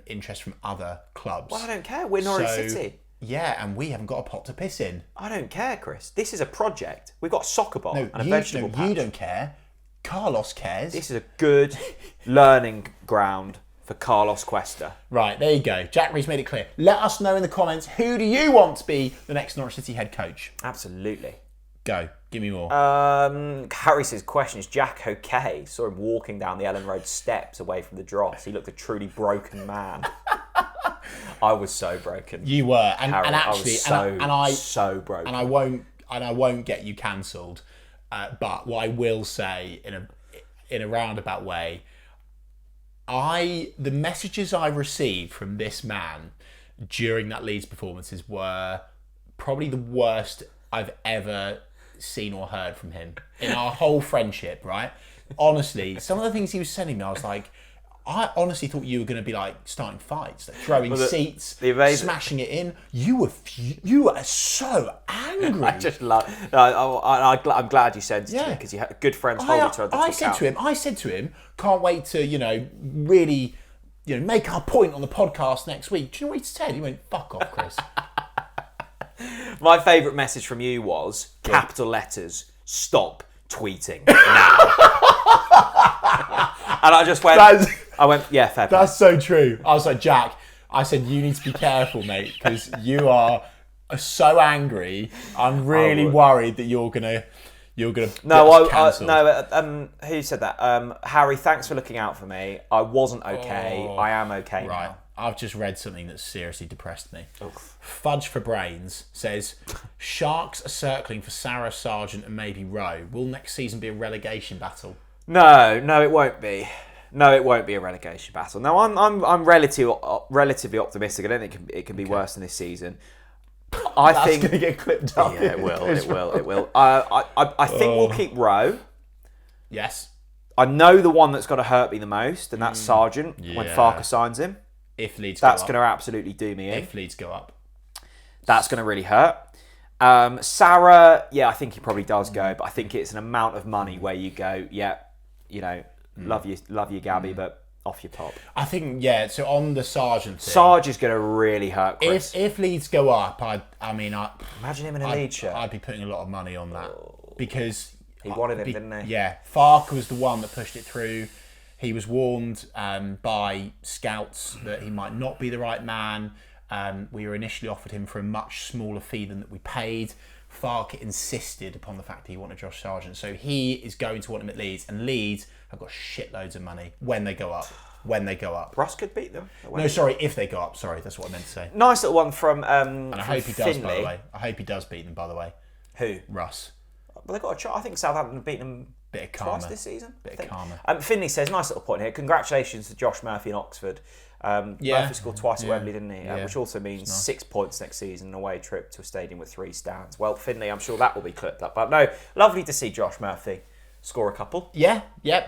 interest from other clubs. Well, I don't care. We're Norwich City. Yeah, and we haven't got a pot to piss in. I don't care, Chris. This is a project. We've got a soccer ball and a vegetable patch. You don't care. Carlos cares. This is a good learning ground for Carlos Cuesta. Right, there you go. Jack Rees made it clear. Let us know in the comments, who do you want to be the next Norwich City head coach? Absolutely. Go. Give me more. Harry says, question, is Jack okay? Saw him walking down the Elland Road steps away from the dross. He looked a truly broken man. I was so broken. You were. And Harry, actually, I was so broken. And I won't get you cancelled. But what I will say in a roundabout way, the messages I received from this man during that Leeds performances were probably the worst I've ever seen or heard from him in our whole friendship, right? Honestly, some of the things he was sending me, I was like, I honestly thought you were going to be like starting fights, like throwing seats, smashing it in. You were so angry. I just love. I'm glad you sent it to me because you had good friends hold each other. I said to him, can't wait to really make our point on the podcast next week. Do you know what he said? He went, "Fuck off, Chris." My favourite message from you was capital letters. Stop tweeting now. And I just went. Yeah, fair play. That's so true. I was like, Jack, I said, you need to be careful, mate, because you are so angry. I'm really worried that you're gonna cancelled. Who said that? Harry, thanks for looking out for me. I wasn't okay. I am okay right. now. I've just read something that seriously depressed me. Oof. Fudge for Brains says, Sharks are circling for Sarah, Sargent and maybe Rowe. Will next season be a relegation battle? No, it won't be. No, it won't be a relegation battle. No, I'm relatively optimistic. I don't think it can be worse than this season. That's going to get clipped up. Yeah, it will. I think we'll keep Rowe. Yes. I know the one that's got to hurt me the most, and that's Sargent when Farke signs him. If Leeds go up. That's going to absolutely do me in. If Leeds go up. That's going to really hurt. Sarah, I think he probably does go, but I think it's an amount of money where you go, love you, Gabby, but off your pop. I think, so on the Sargent thing, Sarge is going to really hurt Chris. If Leeds go up, imagine him in a Leeds shirt. I'd be putting a lot of money on that because he wanted him, didn't he? Yeah, Farke was the one that pushed it through. He was warned by scouts that he might not be the right man. We were initially offered him for a much smaller fee than that we paid. Farke insisted upon the fact that he wanted Josh Sargent, so he is going to want him at Leeds, and Leeds have got shitloads of money when they go up. Russ could beat them. No, sorry, if they go up. Sorry, that's what I meant to say. Nice little one from and I hope he does, Finley. by the way. I hope he does beat them, by the way. Who? Russ. Well, they got a chance. I think Southampton have beaten them twice this season. Bit of karma. Finley says, nice little point here. Congratulations to Josh Murphy in Oxford. Murphy scored twice at Wembley, didn't he? Which also means 6 points next season, an away trip to a stadium with 3 stands. Well, Finley, I'm sure that will be clipped up. But no, lovely to see Josh Murphy score a couple. Yeah,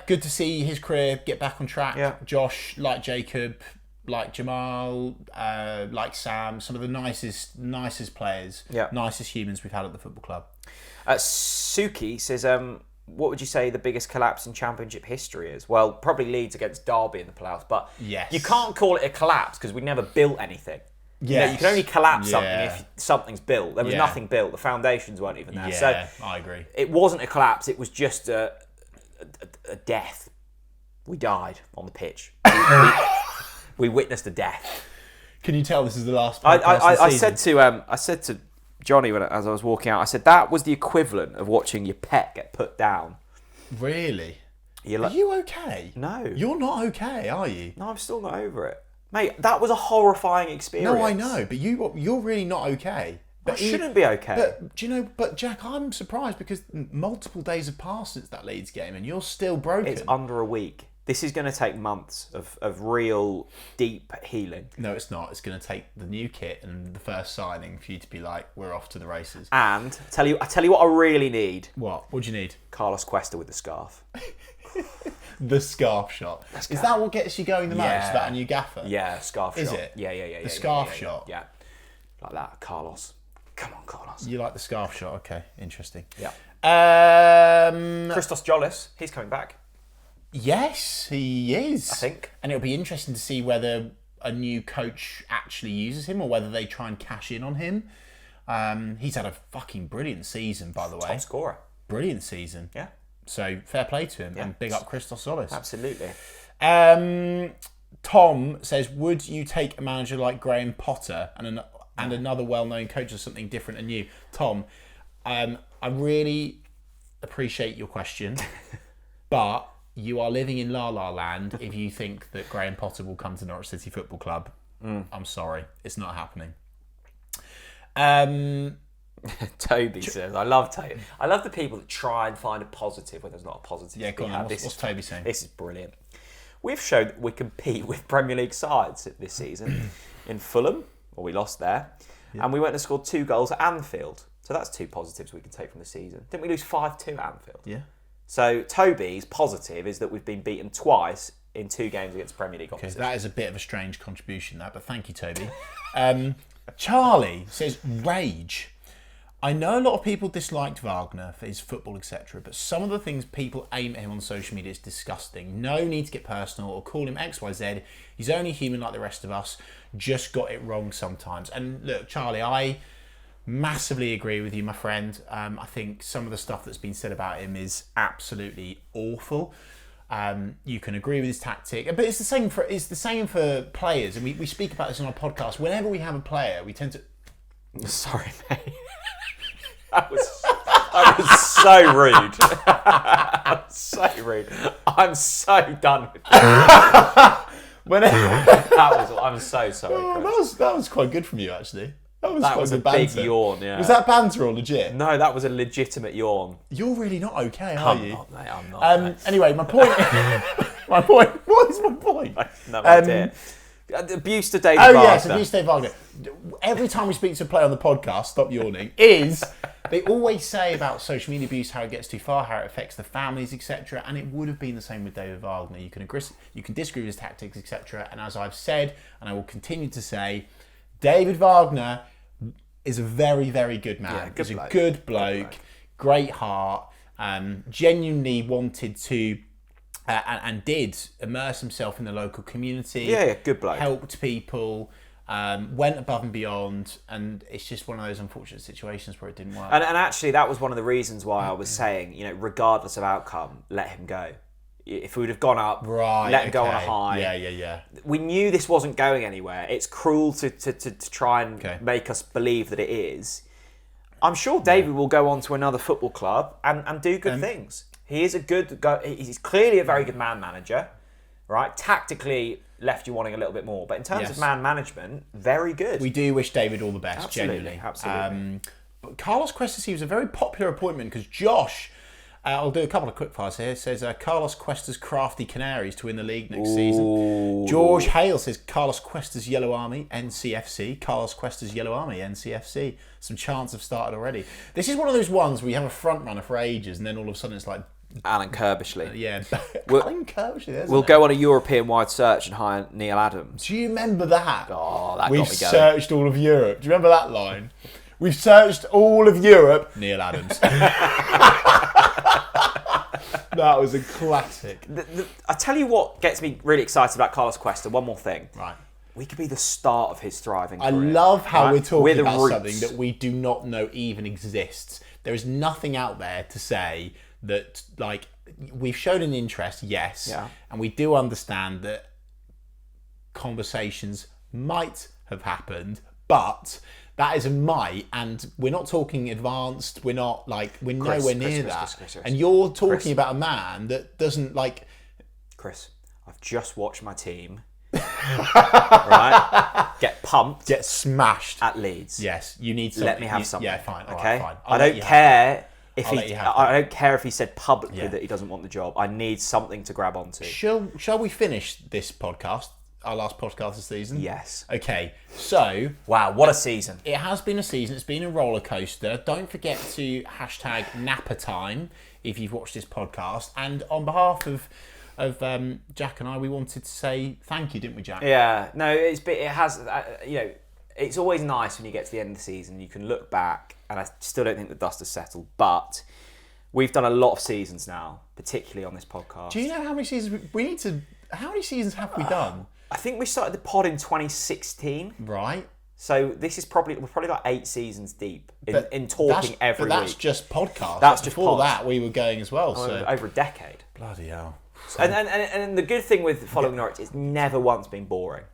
good to see his career get back on track. Yeah. Josh, like Jacob, like Jamal, like Sam, some of the nicest players, nicest humans we've had at the football club. Suki says, what would you say the biggest collapse in Championship history is? Well, probably Leeds against Derby in the playoffs, but you can't call it a collapse because we never built anything. You can only collapse something if something's built. There was nothing built. The foundations weren't even there. So I agree. It wasn't a collapse. It was just a death. We died on the pitch. We witnessed a death. Can you tell this is the last podcast I said to Johnny as I was walking out, I said that was the equivalent of watching your pet get put down. Really? Are you okay? No. You're not okay, are you? No, I'm still not over it. Mate, that was a horrifying experience. No, I know, but you're really not okay. But I shouldn't be okay. But do you know? But Jack, I'm surprised because multiple days have passed since that Leeds game, and you're still broken. It's under a week. This is going to take months of real deep healing. No, it's not. It's going to take the new kit and the first signing for you to be like, we're off to the races. And I tell you what I really need. What? What do you need? Carlos Cuesta with the scarf. The scarf shot. Is that what gets you going the most? That a new gaffer? Yeah, scarf shot. Is it? Yeah. The scarf shot? Yeah. Like that, Carlos. Come on, Carlos. You like the scarf shot? Okay, interesting. Yeah. Christos Jolis, he's coming back. Yes, he is. I think. And it'll be interesting to see whether a new coach actually uses him or whether they try and cash in on him. He's had a fucking brilliant season, by the way. Top scorer. Brilliant season. Yeah. So fair play to him and big up Christos Solis. Absolutely. Tom says, would you take a manager like Graham Potter and another well-known coach or something different and new? Tom, I really appreciate your question, but you are living in La La Land if you think that Graham Potter will come to Norwich City Football Club. I'm sorry, it's not happening. Toby says, I love Toby. I love the people that try and find a positive when there's not a positive. Yeah, go on. What's Toby saying? This is brilliant. We've shown that we compete with Premier League sides this season. In Fulham, well, we lost there, and we went and scored 2 goals at Anfield. So that's 2 positives we can take from the season. Didn't we lose 5-2 at Anfield? Yeah. So Toby's positive is that we've been beaten twice in 2 games against Premier League opposition. That is a bit of a strange contribution, but thank you, Toby. Charlie says, rage. I know a lot of people disliked Wagner for his football, etc., but some of the things people aim at him on social media is disgusting. No need to get personal or call him XYZ. He's only human like the rest of us. Just got it wrong sometimes. And look, Charlie, I massively agree with you, my friend. I think some of the stuff that's been said about him is absolutely awful. You can agree with his tactic, but it's the same for players. And we speak about this on our podcast. Whenever we have a player, we tend to... Sorry, mate. That was so rude. So rude. I'm so done with that. I'm so sorry. That was quite good from you, actually. That was a big yawn. Yeah. Was that banter or legit? No, that was a legitimate yawn. You're really not okay, are you? I'm not, mate. I'm not. Anyway, my point. My point. What is my point? No idea. Abuse to David Wagner. Yes, abuse to David Wagner. Every time we speak to a player on the podcast, stop yawning, they always say about social media abuse, how it gets too far, how it affects the families, etc. And it would have been the same with David Wagner. You can disagree with his tactics, etc. And as I've said, and I will continue to say, David Wagner is a very, very good man. He's a good bloke, great heart, genuinely wanted to and did immerse himself in the local community. Yeah, good bloke. Helped people, went above and beyond, and it's just one of those unfortunate situations where it didn't work. And actually, that was one of the reasons why I was saying, regardless of outcome, let him go. If we would have gone up, let him go on a high. Yeah. We knew this wasn't going anywhere. It's cruel to try and make us believe that it is. I'm sure David will go on to another football club and do good things. He is he's clearly a very good man manager, right? Tactically left you wanting a little bit more, but in terms of man management, very good. We do wish David all the best, genuinely. Absolutely. But Carlos Cuesta was a very popular appointment because Josh, I'll do a couple of quick fires here, says Carlos Cuesta's crafty Canaries to win the league next season. George Hale says Carlos Cuesta's Yellow Army, NCFC. Carlos Cuesta's Yellow Army, NCFC. Some chants have started already. This is one of those ones where you have a front runner for ages and then all of a sudden it's like Alan Kirbishley. Yeah, We'll- Alan Kirbishley. Isn't We'll it? go on a European-wide search and hire Neil Adams. Do you remember that? Oh, that We've got me going. searched all of Europe. Do you remember that line? We've searched all of Europe. Neil Adams. That was a classic. I tell you what gets me really excited about Carlos Cuesta. One more thing. Right. We could be the start of his thriving I career. love how right? we're talking the about roots. something that we do not know even exists. There is nothing out there to say that, like, we've shown an interest, yes, Yeah. and we do understand that conversations might have happened, but that is a might, and we're not talking advanced. We're not like we're nowhere near that. Chris. And you're talking about a man that doesn't like. Chris, I've just watched my team right get pumped, Get smashed. at Leeds. Yes, you need something. Let me have something. Yeah, fine. All right, Okay. fine. I don't care if I'll let he. you have I don't care if he said publicly Yeah. that he doesn't want the job. I need something to grab onto. Shall we finish this podcast? Our last podcast this season? Yes. Okay, so Wow, what a season! it has been a season. It's been a roller coaster. Don't forget to hashtag Napa Time if you've watched this podcast. And on behalf of Jack and I, we wanted to say thank you, didn't we, Jack? Yeah, no, it has. It's always nice when you get to the end of the season. You can look back, and I still don't think the dust has settled. But we've done a lot of seasons now, particularly on this podcast. Do you know how many seasons we need to? How many seasons have we done? I think we started the pod in 2016, Right. so we're probably like 8 seasons deep in talking That's, every but that's week. just podcast. That's just before pods. that we were going as well. So Over a decade. bloody hell. And the good thing with following Norwich, it's never once been boring.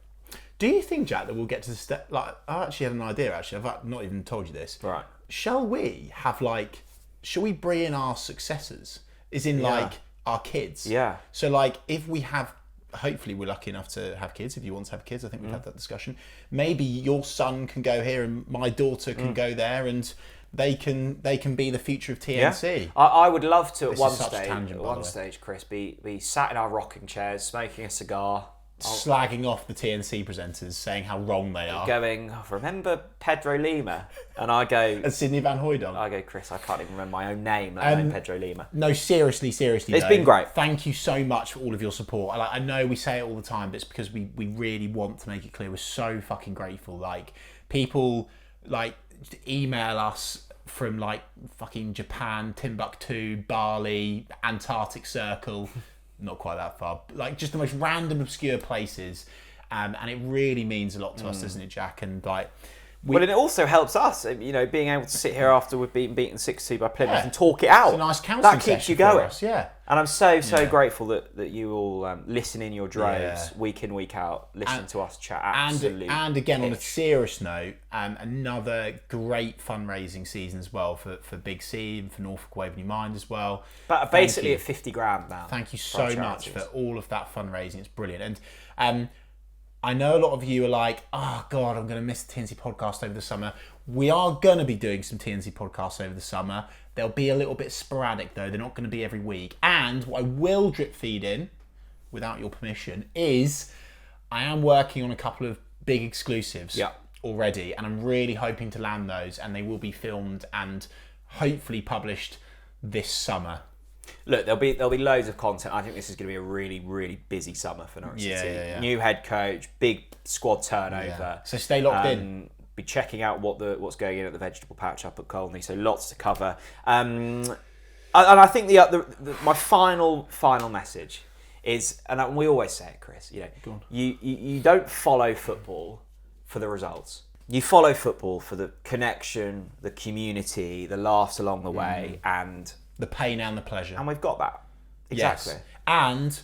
Do you think, Jack, that we'll get to the step? Like, I actually had an idea. Actually, I've not even told you this. Right. Shall we have shall we bring in our successors? Is in like our kids. Yeah. So like, if we have, hopefully we're lucky enough to have kids. If you want to have kids, I think we've Mm. had that discussion. Maybe your son can go here and my daughter can Mm. go there, and they can be the future of TNC. I would love to This at one is such stage, tangent, by the way. stage, Chris, be sat in our rocking chairs, smoking a cigar, Slagging off the TNC presenters, saying how wrong they are. going, oh, remember Pedro Lima? And I go, And Sydney Van Hooydonk. Chris, I can't even remember my own name, let alone Pedro Lima. No, seriously. It's though, been great. Thank you so much for all of your support. I know we say it all the time, but it's because we really want to make it clear. We're so fucking grateful. Like, people like email us from like fucking Japan, Timbuktu, Bali, Antarctic Circle. Not quite that far. Like, just the most random, obscure places. And it really means a lot to us, doesn't it, Jack? And like, But it also helps us, being able to sit here after we've been beaten 6-2 by Plymouth and talk it out. It's a nice counselling that keeps you session for going. us, yeah. And I'm so grateful that you all listen in your droves Yeah. week in, week out, listen to us chat absolutely. And again, on a serious note, another great fundraising season as well for Big C and for Norfolk Waveney Mind as well. But basically at 50 grand now. Thank you for our so much charities. for all of that fundraising. It's brilliant. And I know a lot of you are like, oh God, I'm going to miss the TNC podcast over the summer. We are going to be doing some TNC podcasts over the summer. They'll be a little bit sporadic though. They're not going to be every week. And what I will drip feed in, without your permission, is I am working on a couple of big exclusives already. And I'm really hoping to land those. And they will be filmed and hopefully published this summer. Look, there'll be loads of content. I think this is going to be a really, really busy summer for Norwich City. Yeah. New head coach, big squad turnover. Yeah. So stay locked in. Be checking out what's going in at the vegetable patch up at Colney. So lots to cover. And I think my final message is, and we always say it, Chris. You don't follow football for the results. You follow football for the connection, the community, the laughs along the way, and The pain and the pleasure. we've got that. Exactly. Yes. And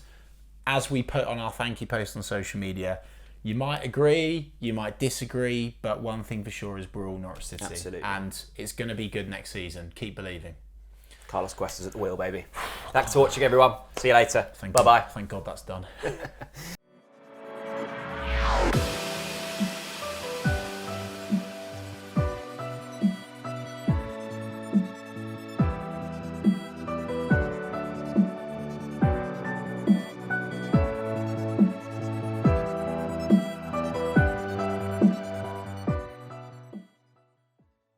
as we put on our thank you post on social media, you might agree, you might disagree, but one thing for sure is we're all Norwich City. Absolutely. And it's going to be good next season. Keep believing. Carlos Cuesta's at the wheel, baby. Thanks for watching, everyone. See you later. Bye-bye. Thank God that's done.